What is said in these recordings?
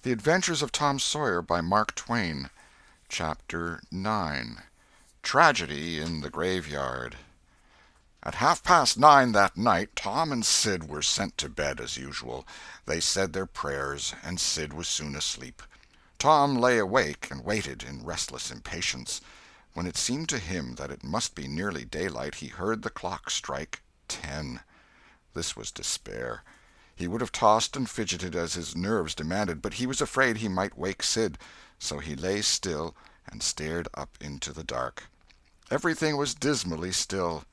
The Adventures of Tom Sawyer by Mark Twain. Chapter 9. Tragedy in the Graveyard. At 9:30 that night, Tom and Sid were sent to bed as usual. They said their prayers, and Sid was soon asleep. Tom lay awake and waited in restless impatience. When it seemed to him that it must be nearly daylight, he heard the clock strike 10. This was despair. He would have tossed and fidgeted as his nerves demanded, but he was afraid he might wake Sid, so he lay still and stared up into the dark. Everything was dismally still.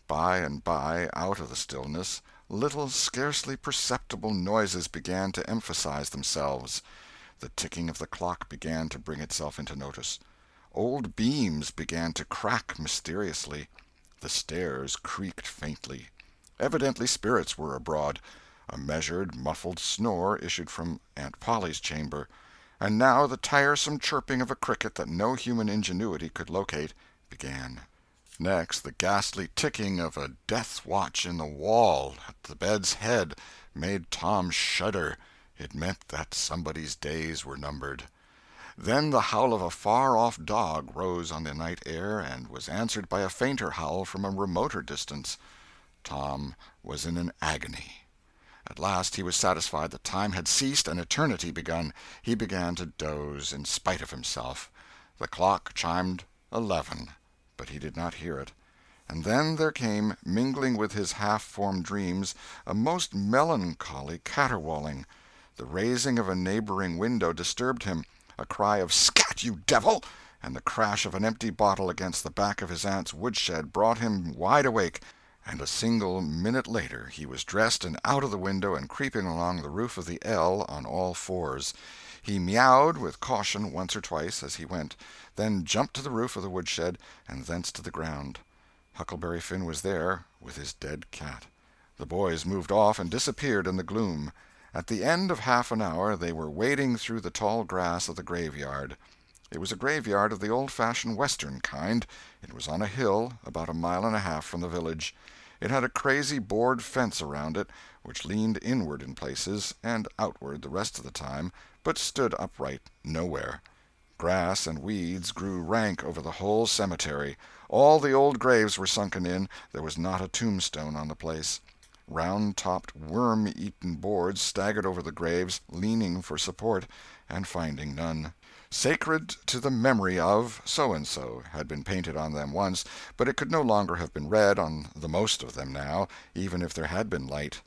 By and by, out of the stillness, little, scarcely perceptible noises began to emphasize themselves. The ticking of the clock began to bring itself into notice. Old beams began to crack mysteriously. The stairs creaked faintly. Evidently spirits were abroad. A measured, muffled snore issued from Aunt Polly's chamber, and now the tiresome chirping of a cricket that no human ingenuity could locate began. Next, the ghastly ticking of a death-watch in the wall at the bed's head made Tom shudder. It meant that somebody's days were numbered. Then the howl of a far-off dog rose on the night air and was answered by a fainter howl from a remoter distance. Tom was in an agony. At last he was satisfied that time had ceased and eternity begun. He began to doze in spite of himself. The clock chimed 11, but he did not hear it. And then there came, mingling with his half-formed dreams, a most melancholy caterwauling. The raising of a neighboring window disturbed him. A cry of "Scat, you devil!" and the crash of an empty bottle against the back of his aunt's woodshed brought him wide awake, and a single minute later he was dressed and out of the window and creeping along the roof of the L on all fours. He meowed with caution once or twice as he went, then jumped to the roof of the woodshed and thence to the ground. Huckleberry Finn was there, with his dead cat. The boys moved off and disappeared in the gloom. At the end of half an hour they were wading through the tall grass of the graveyard. It was a graveyard of the old-fashioned Western kind. It was on a hill, about a mile and a half from the village. It had a crazy board fence around it, which leaned inward in places, and outward the rest of the time, but stood upright nowhere. Grass and weeds grew rank over the whole cemetery. All the old graves were sunken in. There was not a tombstone on the place. Round-topped, worm-eaten boards staggered over the graves, leaning for support, and finding none. "Sacred to the memory of so-and-so" had been painted on them once, but it could no longer have been read on the most of them now, even if there had been light.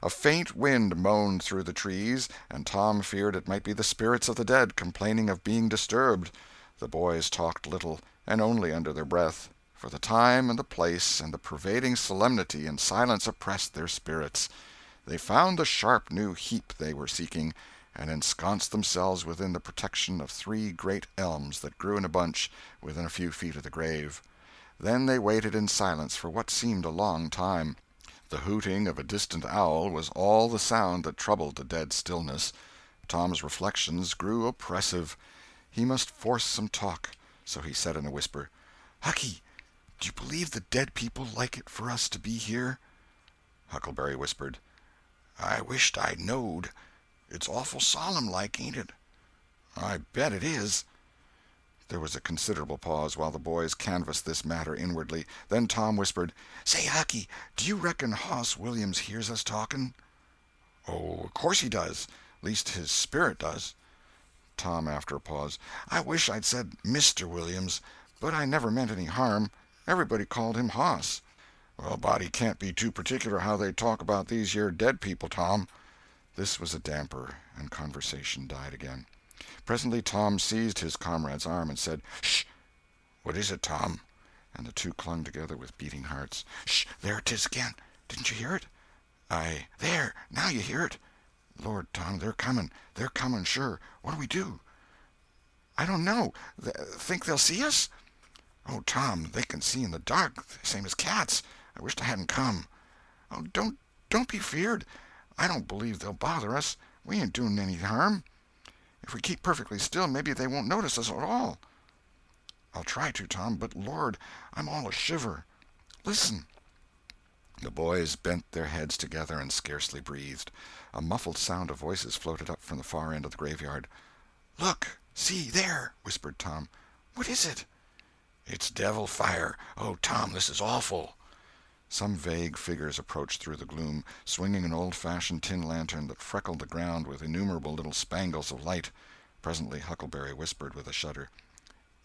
A faint wind moaned through the trees, and Tom feared it might be the spirits of the dead complaining of being disturbed. The boys talked little, and only under their breath, for the time and the place and the pervading solemnity and silence oppressed their spirits. They found the sharp new heap they were seeking, and ensconced themselves within the protection of 3 great elms that grew in a bunch within a few feet of the grave. Then they waited in silence for what seemed a long time. The hooting of a distant owl was all the sound that troubled the dead stillness. Tom's reflections grew oppressive. He must force some talk, so he said in a whisper, "Hucky, do you believe the dead people like it for us to be here?" Huckleberry whispered, "I wisht I knowed. It's awful solemn-like, ain't it?" "I bet it is." There was a considerable pause while the boys canvassed this matter inwardly. Then Tom whispered, "Say, Hucky, do you reckon Hoss Williams hears us talking?" "Oh, of course he does. Least his spirit does." Tom, after a pause, "I wish I'd said Mr. Williams, but I never meant any harm. Everybody called him Hoss." "Well, a body can't be too particular how they talk about these here dead people, Tom." This was a damper, and conversation died again. Presently Tom seized his comrade's arm and said, "Shh!" "What is it, Tom?" And the two clung together with beating hearts. "Shh! There 'tis again. Didn't you hear it?" "There! Now you hear it." "Lord, Tom, they're coming. They're coming, sure. What'll we do?" "I don't know. Think they'll see us?" "Oh, Tom, they can see in the dark, same as cats. I wisht I hadn't come." "Oh, don't be feared. I don't believe they'll bother us. We ain't doing any harm. If we keep perfectly still, maybe they won't notice us at all." "I'll try to, Tom, but Lord, I'm all a shiver. Listen." The boys bent their heads together and scarcely breathed. A muffled sound of voices floated up from the far end of the graveyard. "Look! See, there!" whispered Tom. "What is it?" "It's devil fire. Oh, Tom, this is awful." Some vague figures approached through the gloom, swinging an old-fashioned tin lantern that freckled the ground with innumerable little spangles of light. Presently Huckleberry whispered with a shudder,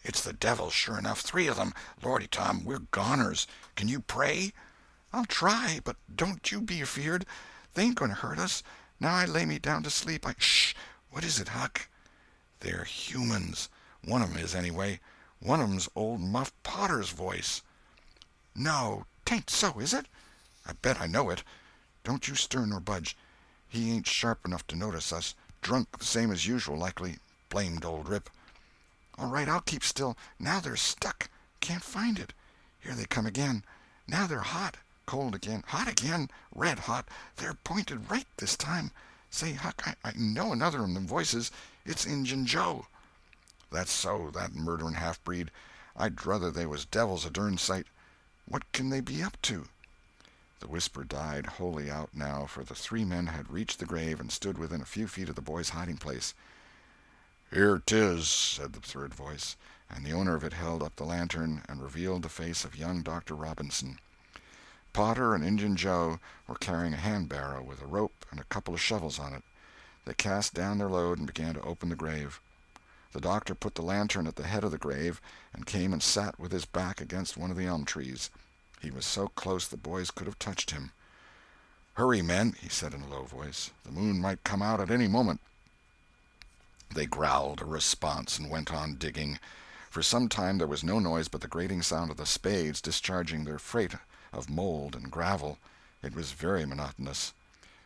"It's the devil, sure enough. 3 of them. Lordy, Tom, we're goners. Can you pray?" "I'll try, but don't you be afeard. They ain't going to hurt us. Now I lay me down to sleep, Shh! What is it, Huck?" "They're humans. One of 'em is, anyway. One of 'em's old Muff Potter's voice." "No, 'tain't so, is it?" "I bet I know it. Don't you stir nor budge. He ain't sharp enough to notice us. Drunk the same as usual, likely. Blamed old Rip." "All right, I'll keep still. Now they're stuck. Can't find it. Here they come again. Now they're hot. Cold again. Hot again. Red hot. They're pointed right this time. Say, Huck, I know another of them voices. It's Injun Joe." "That's so, that murdering half-breed. I'd druther they was devils a dern sight. What can they be up to?" The whisper died wholly out now, for the 3 men had reached the grave and stood within a few feet of the boys' hiding-place. "Here 'tis," said the third voice, and the owner of it held up the lantern and revealed the face of young Dr. Robinson. Potter and Injun Joe were carrying a hand-barrow with a rope and a couple of shovels on it. They cast down their load and began to open the grave. The doctor put the lantern at the head of the grave and came and sat with his back against one of the elm trees. He was so close the boys could have touched him. "Hurry, men," he said in a low voice. "The moon might come out at any moment." They growled a response and went on digging. For some time there was no noise but the grating sound of the spades discharging their freight of mold and gravel. It was very monotonous.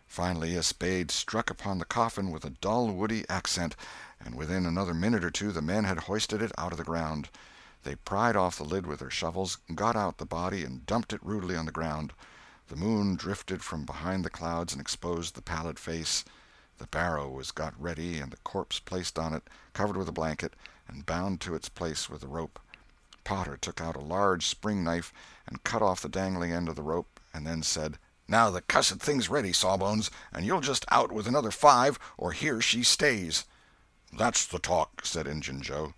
Finally a spade struck upon the coffin with a dull woody accent, and within another minute or two the men had hoisted it out of the ground. They pried off the lid with their shovels, got out the body, and dumped it rudely on the ground. The moon drifted from behind the clouds and exposed the pallid face. The barrow was got ready and the corpse placed on it, covered with a blanket, and bound to its place with a rope. Potter took out a large spring knife and cut off the dangling end of the rope, and then said, "Now the cussed thing's ready, Sawbones, and you'll just out with another 5, or here she stays." "That's the talk," said Injun Joe.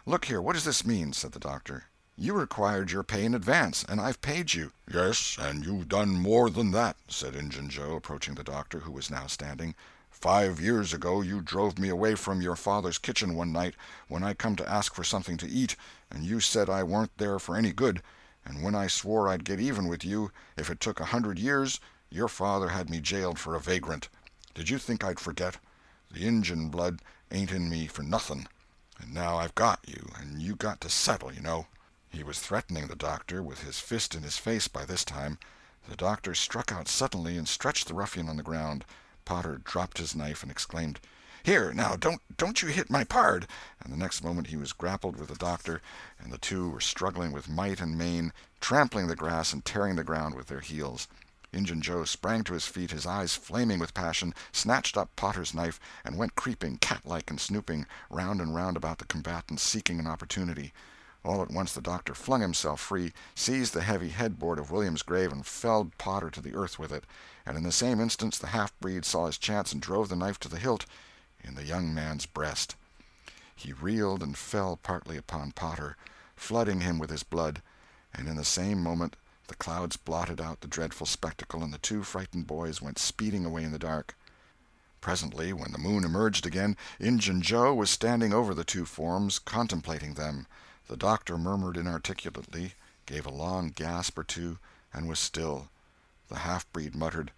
"Look here, what does this mean?" said the doctor. "You required your pay in advance, and I've paid you." "Yes, and you've done more than that," said Injun Joe, approaching the doctor, who was now standing. 5 years ago you drove me away from your father's kitchen one night when I come to ask for something to eat, and you said I warn't there for any good, and when I swore I'd get even with you if it took 100 years, your father had me jailed for a vagrant. Did you think I'd forget? The Injun blood ain't in me for nothing, and now I've got you, and you got to settle, you know." He was threatening the doctor, with his fist in his face by this time. The doctor struck out suddenly and stretched the ruffian on the ground. Potter dropped his knife and exclaimed, "Here, now, don't you hit my pard!" And the next moment he was grappled with the doctor, and the two were struggling with might and main, trampling the grass and tearing the ground with their heels. Injun Joe sprang to his feet, his eyes flaming with passion, snatched up Potter's knife, and went creeping, cat-like and snooping, round and round about the combatants, seeking an opportunity. All at once the doctor flung himself free, seized the heavy headboard of William's grave, and felled Potter to the earth with it, and in the same instant the half-breed saw his chance and drove the knife to the hilt in the young man's breast. He reeled and fell partly upon Potter, flooding him with his blood, and in the same moment the clouds blotted out the dreadful spectacle and the 2 frightened boys went speeding away in the dark. Presently, when the moon emerged again, Injun Joe was standing over the 2 forms, contemplating them. The doctor murmured inarticulately, gave a long gasp or two, and was still. The half-breed muttered,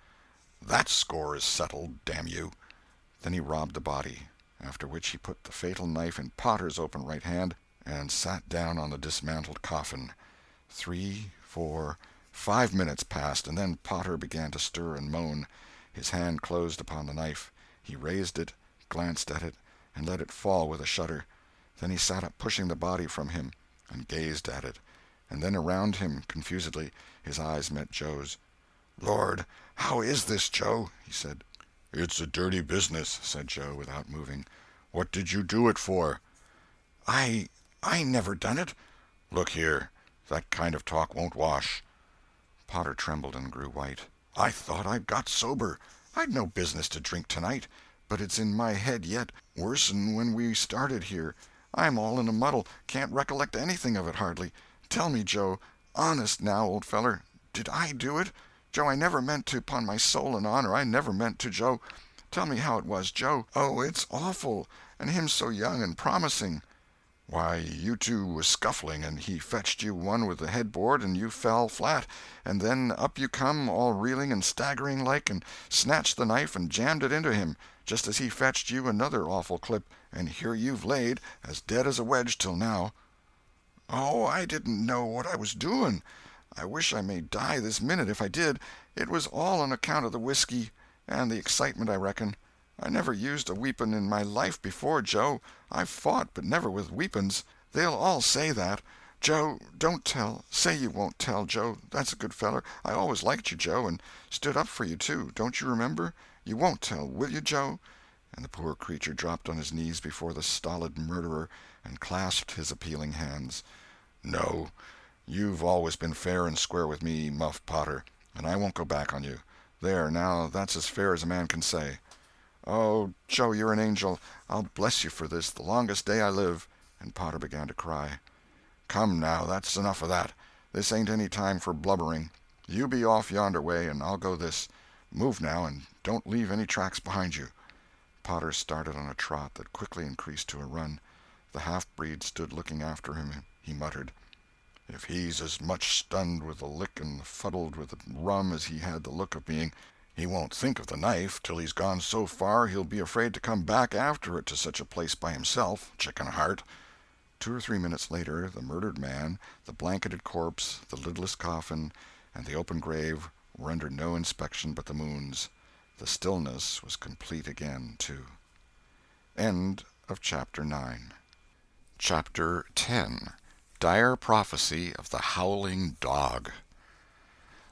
"That score is settled, damn you!" Then he robbed the body, after which he put the fatal knife in Potter's open right hand and sat down on the dismantled coffin. 3, 4, 5 minutes passed, and then Potter began to stir and moan. His hand closed upon the knife. He raised it, glanced at it, and let it fall with a shudder. Then he sat up, pushing the body from him, and gazed at it, and then around him confusedly. His eyes met Joe's. "Lord, how is this, Joe?" he said. "It's a dirty business," said Joe, without moving. "What did you do it for?" I never done it." "Look here, that kind of talk won't wash." Potter trembled and grew white. "I thought I'd got sober. I'd no business to drink tonight, but it's in my head yet, worse'n when we started here. I'm all in a muddle, can't recollect anything of it hardly. Tell me, Joe, honest now, old feller, did I do it? Joe, I never meant to, 'pon my soul and honor, I never meant to, Joe. Tell me how it was, Joe. Oh, it's awful, and him so young and promising." "Why, you two was scuffling, and he fetched you one with the headboard, and you fell flat, and then up you come, all reeling and staggering like, and snatched the knife and jammed it into him, just as he fetched you another awful clip, and here you've laid, as dead as a wedge till now." "Oh, I didn't know what I was doing. I wish I may die this minute if I did. It was all on account of the whiskey, and the excitement, I reckon. I never used a weepon in my life before, Joe. I've fought, but never with weepons. They'll all say that. Joe, don't tell. Say you won't tell, Joe. That's a good feller. I always liked you, Joe, and stood up for you, too. Don't you remember? You won't tell, will you, Joe?" And the poor creature dropped on his knees before the stolid murderer and clasped his appealing hands. "No, you've always been fair and square with me, Muff Potter, and I won't go back on you. There, now, that's as fair as a man can say." "Oh, Joe, you're an angel. I'll bless you for this the longest day I live." And Potter began to cry. "Come, now, that's enough of that. This ain't any time for blubbering. You be off yonder way, and I'll go this. Move now, and don't leave any tracks behind you." Potter started on a trot that quickly increased to a run. The half-breed stood looking after him. He muttered, "If he's as much stunned with the lick and fuddled with the rum as he had the look of being, he won't think of the knife till he's gone so far he'll be afraid to come back after it to such a place by himself, chicken heart." 2 or 3 minutes later, the murdered man, the blanketed corpse, the lidless coffin, and the open grave were under no inspection but the moon's. The stillness was complete again, too. End of Chapter 9. Chapter 10. Dire Prophecy of the Howling Dog.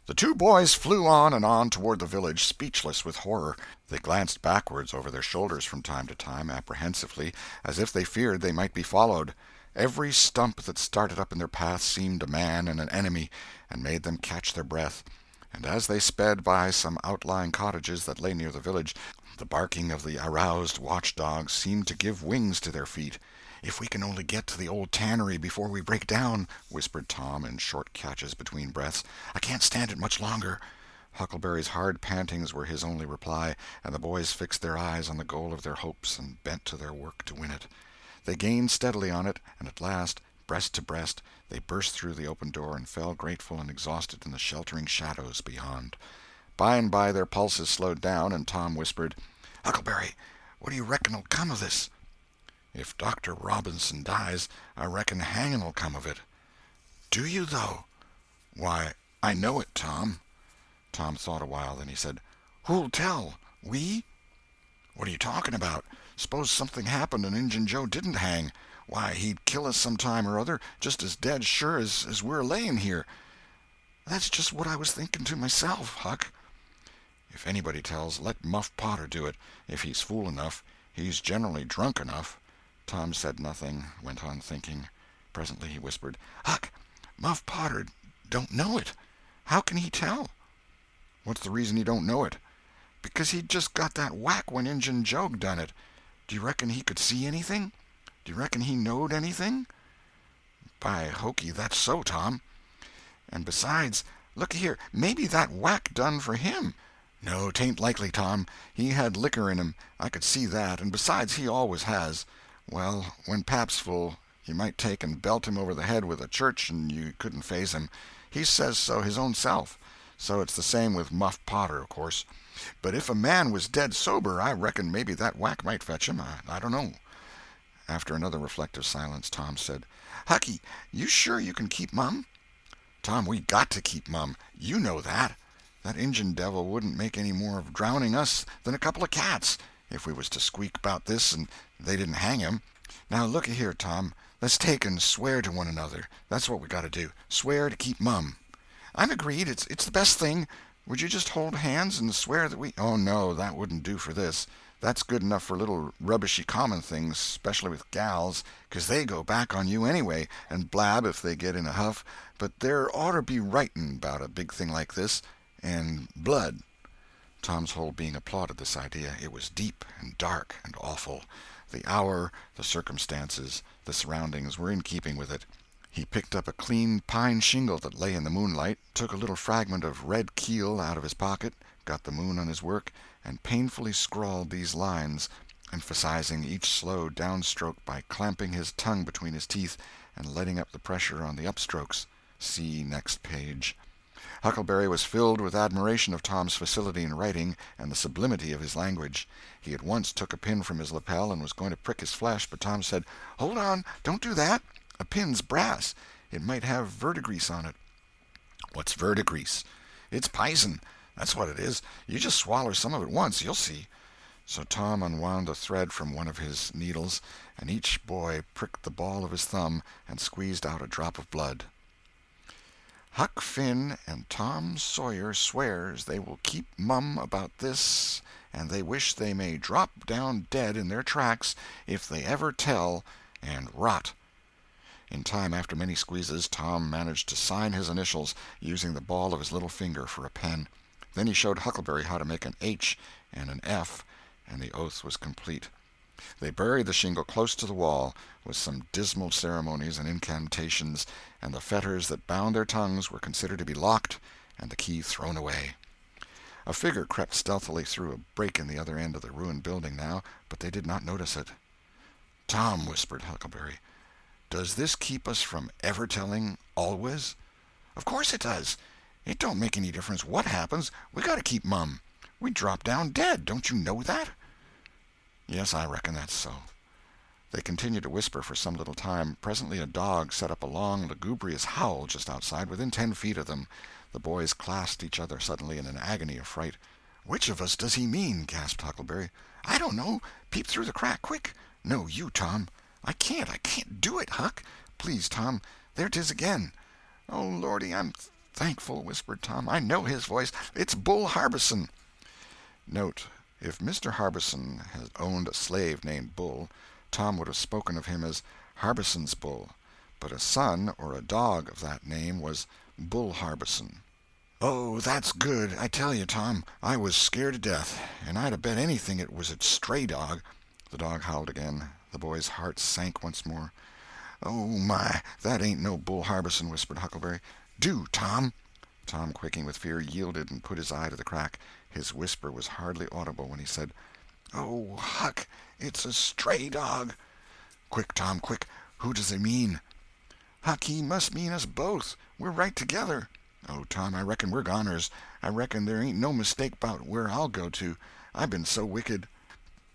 The two boys flew on and on toward the village, speechless with horror. They glanced backwards over their shoulders from time to time, apprehensively, as if they feared they might be followed. Every stump that started up in their path seemed a man and an enemy, and made them catch their breath. And as they sped by some outlying cottages that lay near the village, the barking of the aroused watch-dogs seemed to give wings to their feet. "If we can only get to the old tannery before we break down," whispered Tom in short catches between breaths. "I can't stand it much longer." Huckleberry's hard pantings were his only reply, and the boys fixed their eyes on the goal of their hopes and bent to their work to win it. They gained steadily on it, and at last, breast to breast, they burst through the open door and fell grateful and exhausted in the sheltering shadows beyond. By and by their pulses slowed down, and Tom whispered, "Huckleberry, what do you reckon'll come of this?" "If Dr. Robinson dies, I reckon hanging'll come of it." "Do you, though?" "Why, I know it, Tom." Tom thought a while, then he said, "Who'll tell? We?" "What are you talking about? Suppose something happened and Injun Joe didn't hang. Why, he'd kill us some time or other, just as dead sure as we're laying here." "That's just what I was thinking to myself, Huck." "If anybody tells, let Muff Potter do it, if he's fool enough. He's generally drunk enough." Tom said nothing, went on thinking. Presently he whispered, "Huck, Muff Potter don't know it. How can he tell?" "What's the reason he don't know it?" "Because he'd just got that whack when Injun Joe done it. Do you reckon he could see anything? Do you reckon he knowed anything?" "By hokey, that's so, Tom." "And besides, look here, maybe that whack done for him." "No, 'tain't likely, Tom. He had liquor in him, I could see that, and besides he always has. Well, when pap's full, you might take and belt him over the head with a church and you couldn't faze him. He says so his own self. So it's the same with Muff Potter, of course. But if a man was dead sober, I reckon maybe that whack might fetch him. I don't know." After another reflective silence, Tom said, "Hucky, you sure you can keep mum?" "Tom, we got to keep mum. You know that. That Injun devil wouldn't make any more of drowning us than a couple of cats, if we was to squeak about this and they didn't hang him. Now, looky here, Tom. Let's take and swear to one another. That's what we got to do. Swear to keep mum." "I'm agreed. It's the best thing. Would you just hold hands and swear that we—" "Oh, no, that wouldn't do for this. That's good enough for little rubbishy common things, especially with gals, 'cause they go back on you anyway, and blab if they get in a huff, but there oughter be writing about a big thing like this, and blood." Tom's whole being applauded this idea. It was deep and dark and awful. The hour, the circumstances, the surroundings were in keeping with it. He picked up a clean pine shingle that lay in the moonlight, took a little fragment of red keel out of his pocket, got the moon on his work, and painfully scrawled these lines, emphasizing each slow downstroke by clamping his tongue between his teeth and letting up the pressure on the upstrokes. See next page. Huckleberry was filled with admiration of Tom's facility in writing and the sublimity of his language. He at once took a pin from his lapel and was going to prick his flesh, but Tom said, "Hold on, don't do that. A pin's brass. It might have verdigrease on it." What's verdigrease? "It's pison. That's what it is. You just swaller some of it once, you'll see." So Tom unwound the thread from one of his needles, and each boy pricked the ball of his thumb and squeezed out a drop of blood. "Huck Finn and Tom Sawyer swears they will keep mum about this, and they wish they may drop down dead in their tracks if they ever tell, and rot." In time, after many squeezes, Tom managed to sign his initials, using the ball of his little finger for a pen. Then he showed Huckleberry how to make an H and an F, and the oath was complete. They buried the shingle close to the wall, with some dismal ceremonies and incantations, and the fetters that bound their tongues were considered to be locked and the key thrown away. A figure crept stealthily through a break in the other end of the ruined building now, but they did not notice it. "Tom," whispered Huckleberry, "does this keep us from ever telling always?" "Of course it does. It don't make any difference what happens. We got to keep mum. We drop down dead. Don't you know that?" "Yes, I reckon that's so." They continued to whisper for some little time. Presently a dog set up a long, lugubrious howl just outside, within 10 feet of them. The boys clasped each other suddenly in an agony of fright. "Which of us does he mean?" gasped Huckleberry. "I don't know. Peep through the crack, quick." "No, you, Tom." I can't do it, Huck." "Please, Tom. There 'tis again." "Oh, Lordy, I'm thankful," whispered Tom. "I know his voice. It's Bull Harbison." Note: if Mr. Harbison had owned a slave named Bull, Tom would have spoken of him as Harbison's Bull, but a son or a dog of that name was Bull Harbison. "Oh, that's good. I tell you, Tom, I was scared to death, and I'd have bet anything it was a stray dog." The dog howled again. The boy's heart sank once more. "Oh, my, that ain't no Bull Harbison," whispered Huckleberry. "Do, Tom." Tom, quaking with fear, yielded and put his eye to the crack. His whisper was hardly audible when he said, "Oh, Huck, it's a stray dog." "Quick, Tom, quick. Who does he mean?" "Huck, he must mean us both. We're right together." "Oh, Tom, I reckon we're goners. I reckon there ain't no mistake 'bout where I'll go to. I been so wicked.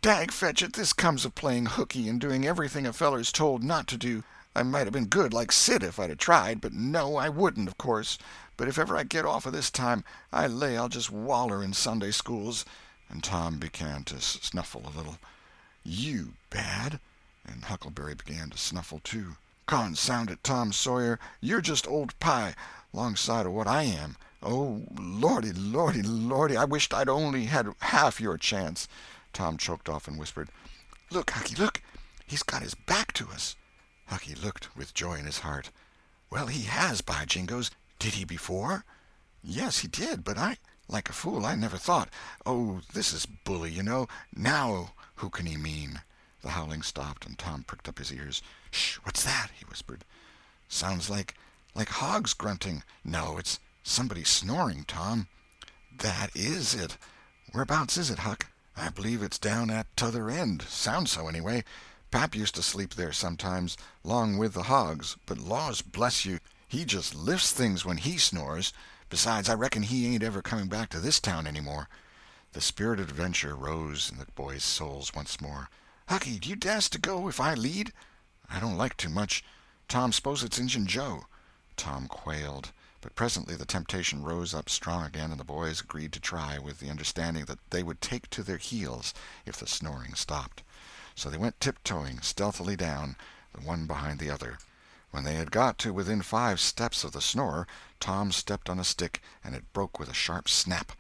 Dag fetch it, this comes of playing hooky and doing everything a feller's told not to do. I might have been good like Sid if I'd have tried, but no, I wouldn't, of course. But if ever I get off of this time, I lay I'll just waller in Sunday schools." And Tom began to snuffle a little. "You bad?" And Huckleberry began to snuffle too. "Consound it, Tom Sawyer, you're just old pie, 'longside of what I am. Oh, Lordy, Lordy, Lordy, I wisht I'd only had half your chance." Tom choked off and whispered, "Look, Hucky, look! He's got his back to us." Hucky looked with joy in his heart. "Well, he has, by jingoes. Did he before?" "Yes, he did, but like a fool, I never thought. Oh, this is bully, you know. Now who can he mean?" The howling stopped, and Tom pricked up his ears. "Shh, what's that?" he whispered. "Sounds like hogs grunting. No, it's somebody snoring, Tom." "That is it. Whereabouts is it, Huck?" "I believe it's down at t'other end. Sounds so, anyway. Pap used to sleep there sometimes, 'long with the hogs, but laws bless you, he just lifts things when he snores. Besides, I reckon he ain't ever coming back to this town any more." The spirit of adventure rose in the boys' souls once more. "Hucky, do you dast to go if I lead?" "I don't like too much. Tom, suppose it's Injun Joe." Tom quailed, but presently the temptation rose up strong again, and the boys agreed to try, with the understanding that they would take to their heels if the snoring stopped. So they went tiptoeing stealthily down, the one behind the other. When they had got to within 5 steps of the snorer, Tom stepped on a stick, and it broke with a sharp snap.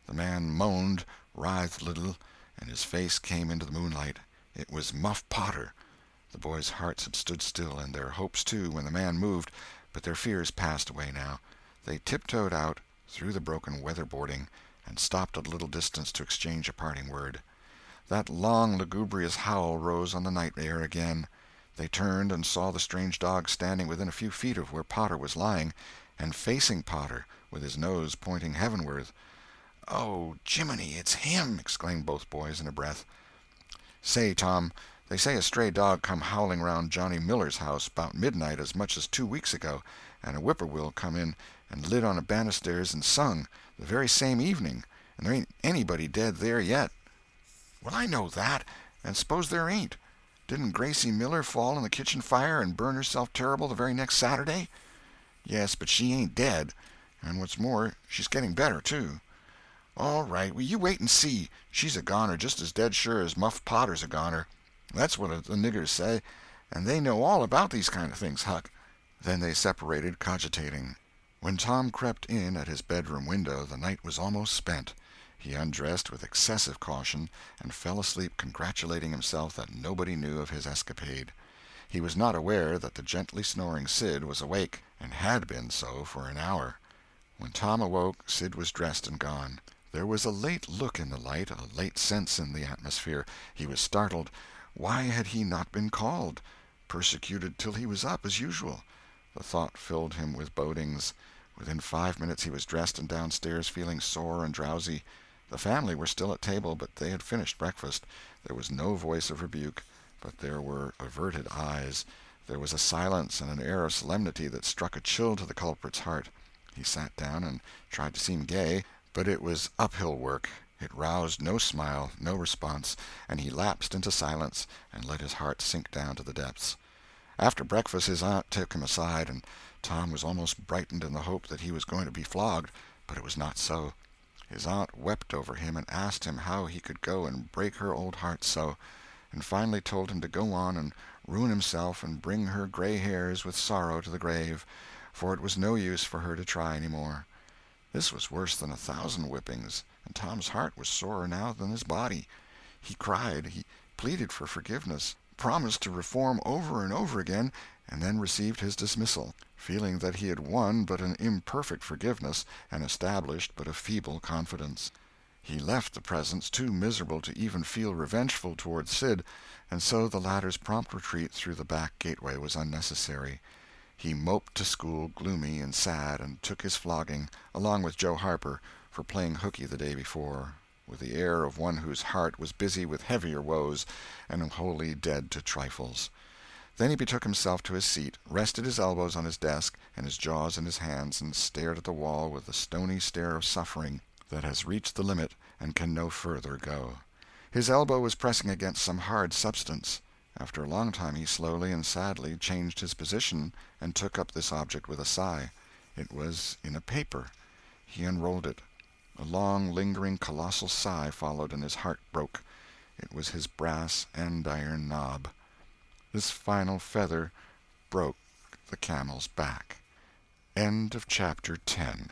The man moaned, writhed a little, and his face came into the moonlight. It was Muff Potter. The boys' hearts had stood still, and their hopes too, when the man moved, but their fears passed away now. They tiptoed out, through the broken weatherboarding, and stopped at a little distance to exchange a parting word. That long, lugubrious howl rose on the night air again. They turned and saw the strange dog standing within a few feet of where Potter was lying, and facing Potter, with his nose pointing heavenward. "Oh, Jiminy, it's him!" exclaimed both boys in a breath. "Say, Tom, they say a stray dog come howling round Johnny Miller's house 'bout midnight as much as 2 weeks ago, and a whippoorwill come in and lit on a banisters and sung, the very same evening, and there ain't anybody dead there yet." "Well, I know that, and suppose there ain't. Didn't Gracie Miller fall in the kitchen fire and burn herself terrible the very next Saturday?" "Yes, but she ain't dead, and what's more, she's getting better, too." "All right, well, you wait and see. She's a goner just as dead sure as Muff Potter's a goner. That's what the niggers say, and they know all about these kind of things, Huck." Then they separated, cogitating. When Tom crept in at his bedroom window, the night was almost spent. He undressed with excessive caution, and fell asleep congratulating himself that nobody knew of his escapade. He was not aware that the gently snoring Sid was awake, and had been so for an hour. When Tom awoke, Sid was dressed and gone. There was a late look in the light, a late sense in the atmosphere. He was startled. Why had he not been called? Persecuted till he was up, as usual. The thought filled him with bodings. Within 5 minutes he was dressed and downstairs, feeling sore and drowsy. The family were still at table, but they had finished breakfast. There was no voice of rebuke, but there were averted eyes. There was a silence and an air of solemnity that struck a chill to the culprit's heart. He sat down and tried to seem gay, but it was uphill work. It roused no smile, no response, and he lapsed into silence and let his heart sink down to the depths. After breakfast his aunt took him aside, and Tom was almost brightened in the hope that he was going to be flogged, but it was not so. His aunt wept over him and asked him how he could go and break her old heart so, and finally told him to go on and ruin himself and bring her gray hairs with sorrow to the grave, for it was no use for her to try any more. This was worse than 1,000 whippings, and Tom's heart was sorer now than his body. He cried, he pleaded for forgiveness, promised to reform over and over again, and then received his dismissal, feeling that he had won but an imperfect forgiveness and established but a feeble confidence. He left the presence too miserable to even feel revengeful toward Sid, and so the latter's prompt retreat through the back gateway was unnecessary. He moped to school gloomy and sad, and took his flogging, along with Joe Harper, for playing hooky the day before, with the air of one whose heart was busy with heavier woes and wholly dead to trifles. Then he betook himself to his seat, rested his elbows on his desk and his jaws in his hands, and stared at the wall with the stony stare of suffering that has reached the limit and can no further go. His elbow was pressing against some hard substance. After a long time he slowly and sadly changed his position and took up this object with a sigh. It was in a paper. He unrolled it. A long, lingering, colossal sigh followed, and his heart broke. It was his brass andiron knob. This final feather broke the camel's back. End of chapter 10.